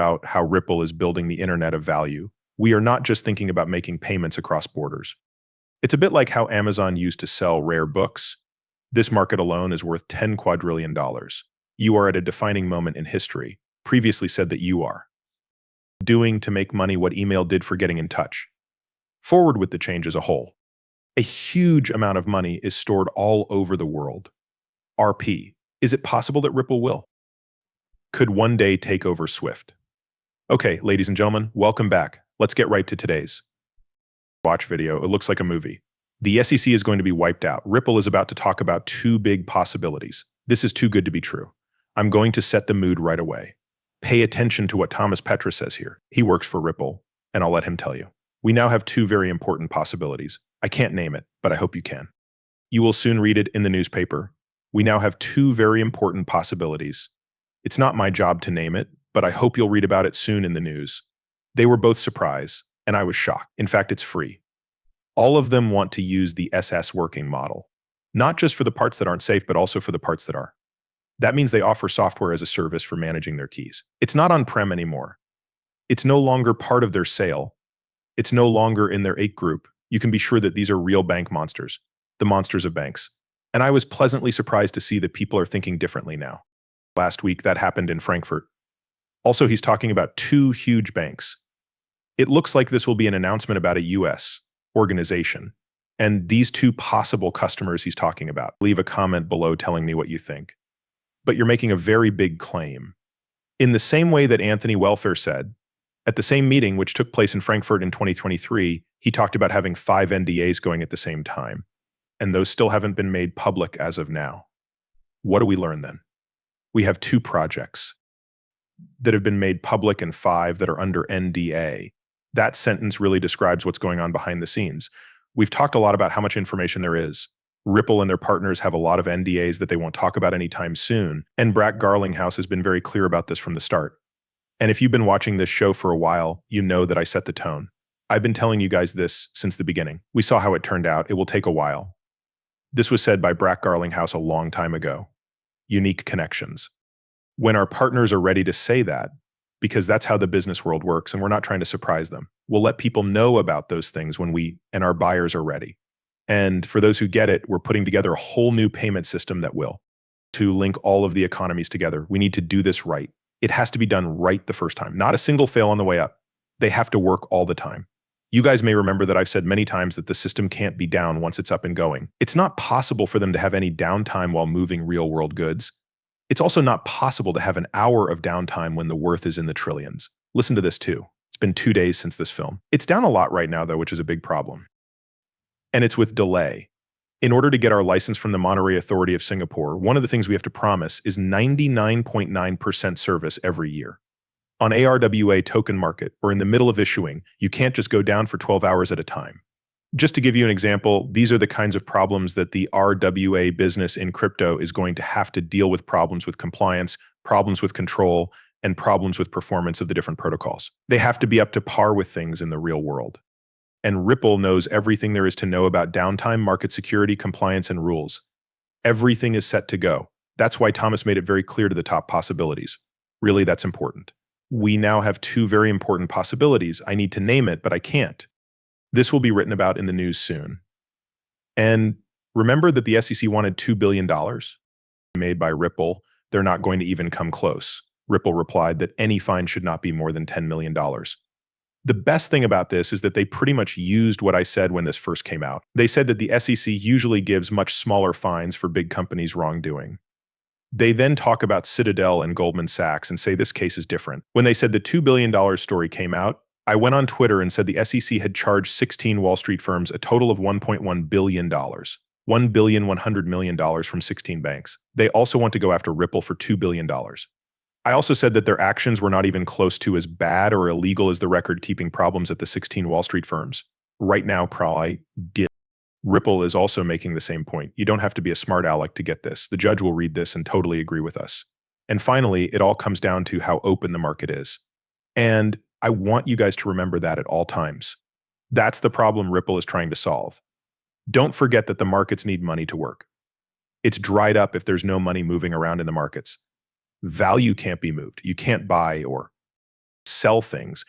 about how Ripple is building the internet of value, we are not just thinking about making payments across borders. It's a bit like how Amazon used to sell rare books. This market alone is worth $10 quadrillion. You are at a defining moment in history. Previously said that you are doing to make money what email did for getting in touch. Forward with the change as a whole. A huge amount of money is stored all over the world. RP. Is it possible that Ripple will? Could one day take over Swift? Okay, ladies and gentlemen, welcome back. Let's get right to today's watch video. It looks like a movie. The SEC is going to be wiped out. Ripple is about to talk about two big possibilities. This is too good to be true. I'm going to set the mood right away. Pay attention to what Thomas Petra says here. He works for Ripple, and I'll let him tell you. We now have two very important possibilities. I can't name it, but I hope you can. You will soon read it in the newspaper. We now have two very important possibilities. It's not my job to name it, but I hope you'll read about it soon in the news. They were both surprised, and I was shocked. In fact, it's free. All of them want to use the SS working model, not just for the parts that aren't safe, but also for the parts that are. That means they offer software as a service for managing their keys. It's not on-prem anymore. It's no longer part of their sale. It's no longer in their 8 group. You can be sure that these are real bank monsters, the monsters of banks. And I was pleasantly surprised to see that people are thinking differently now. Last week, that happened in Frankfurt. Also, he's talking about 2 huge banks. It looks like this will be an announcement about a US organization. And these 2 possible customers he's talking about. Leave a comment below telling me what you think. But you're making a very big claim. In the same way that Anthony Welfare said, at the same meeting which took place in Frankfurt in 2023, he talked about having 5 NDAs going at the same time. And those still haven't been made public as of now. What do we learn then? We have 2 projects that have been made public and 5 that are under NDA. That sentence really describes what's going on behind the scenes. We've talked a lot about how much information there is. Ripple and their partners have a lot of NDAs that they won't talk about anytime soon, and Brad Garlinghouse has been very clear about this from the start. And if you've been watching this show for a while, you know that I set the tone. I've been telling you guys this since the beginning. We saw how it turned out. It will take a while. This was said by Brad Garlinghouse a long time ago. Unique connections. When our partners are ready to say that, because that's how the business world works, and we're not trying to surprise them, we'll let people know about those things when we and our buyers are ready. And for those who get it, we're putting together a whole new payment system that will to link all of the economies together. We need to do this right. It has to be done right the first time. Not a single fail on the way up. They have to work all the time. You guys may remember that I've said many times that the system can't be down once it's up and going. It's not possible for them to have any downtime while moving real-world goods. It's also not possible to have an hour of downtime when the worth is in the trillions. Listen to this too. It's been 2 days since this film. It's down a lot right now though, which is a big problem. And it's with delay. In order to get our license from the Monetary Authority of Singapore, one of the things we have to promise is 99.9% service every year. On ARWA token market, or in the middle of issuing, you can't just go down for 12 hours at a time. Just to give you an example, these are the kinds of problems that the RWA business in crypto is going to have to deal with: problems with compliance, problems with control, and problems with performance of the different protocols. They have to be up to par with things in the real world. And Ripple knows everything there is to know about downtime, market security, compliance, and rules. Everything is set to go. That's why Thomas made it very clear to the top possibilities. Really, that's important. We now have 2 very important possibilities. I need to name it, but I can't. This will be written about in the news soon. And remember that the SEC wanted $2 billion made by Ripple. They're not going to even come close. Ripple replied that any fine should not be more than $10 million. The best thing about this is that they pretty much used what I said when this first came out. They said that the SEC usually gives much smaller fines for big companies' wrongdoing. They then talk about Citadel and Goldman Sachs and say this case is different. When they said the $2 billion story came out, I went on Twitter and said the SEC had charged 16 Wall Street firms a total of $1.1 billion. $1.1 billion from 16 banks. They also want to go after Ripple for $2 billion. I also said that their actions were not even close to as bad or illegal as the record-keeping problems at the 16 Wall Street firms. Right now, probably did. Ripple is also making the same point. You don't have to be a smart aleck to get this. The judge will read this and totally agree with us. And finally, it all comes down to how open the market is. And I want you guys to remember that at all times. That's the problem Ripple is trying to solve. Don't forget that the markets need money to work. It's dried up if there's no money moving around in the markets. Value can't be moved. You can't buy or sell things.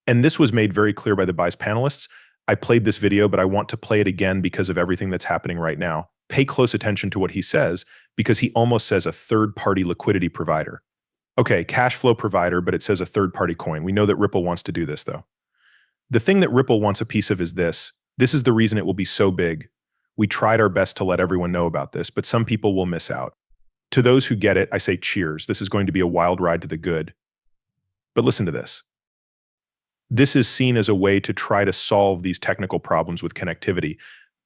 And this was made very clear by the buys panelists. I played this video, but I want to play it again because of everything that's happening right now. Pay close attention to what he says, because he almost says a third-party liquidity provider. Okay, cash flow provider, but it says a third-party coin. We know that Ripple wants to do this, though. The thing that Ripple wants a piece of is this. This is the reason it will be so big. We tried our best to let everyone know about this, but some people will miss out. To those who get it, I say cheers. This is going to be a wild ride to the good. But listen to this. This is seen as a way to try to solve these technical problems with connectivity.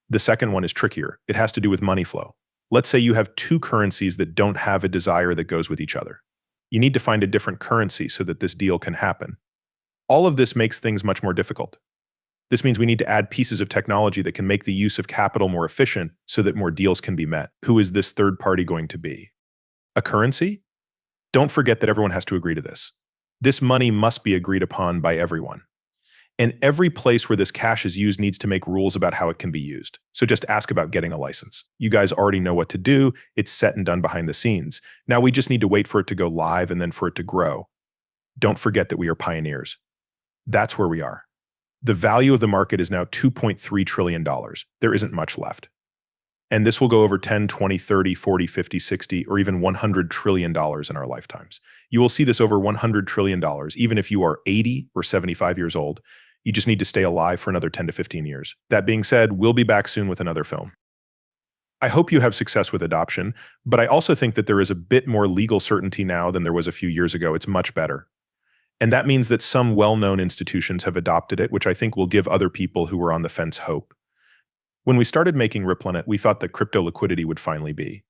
The second one is trickier. It has to do with money flow. Let's say you have two currencies that don't have a desire that goes with each other. You need to find a different currency so that this deal can happen. All of this makes things much more difficult. This means we need to add pieces of technology that can make the use of capital more efficient so that more deals can be met. Who is this third party going to be? A currency? Don't forget that everyone has to agree to this. This money must be agreed upon by everyone. And every place where this cash is used needs to make rules about how it can be used. So just ask about getting a license. You guys already know what to do. It's set and done behind the scenes. Now we just need to wait for it to go live and then for it to grow. Don't forget that we are pioneers. That's where we are. The value of the market is now $2.3 trillion. There isn't much left. And this will go over 10, 20, 30, 40, 50, 60, or even $100 trillion in our lifetimes. You will see this over $100 trillion, even if you are 80 or 75 years old. You just need to stay alive for another 10 to 15 years. That being said, we'll be back soon with another film. I hope you have success with adoption, but I also think that there is a bit more legal certainty now than there was a few years ago. It's much better. And that means that some well-known institutions have adopted it, which I think will give other people who were on the fence hope. When we started making RippleNet, we thought that crypto liquidity would finally be.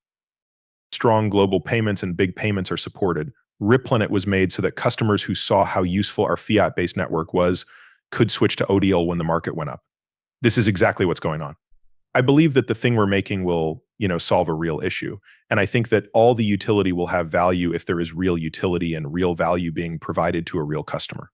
Strong global payments and big payments are supported. RippleNet was made so that customers who saw how useful our fiat-based network was could switch to ODL when the market went up. This is exactly what's going on. I believe that the thing we're making will, solve a real issue. And I think that all the utility will have value if there is real utility and real value being provided to a real customer.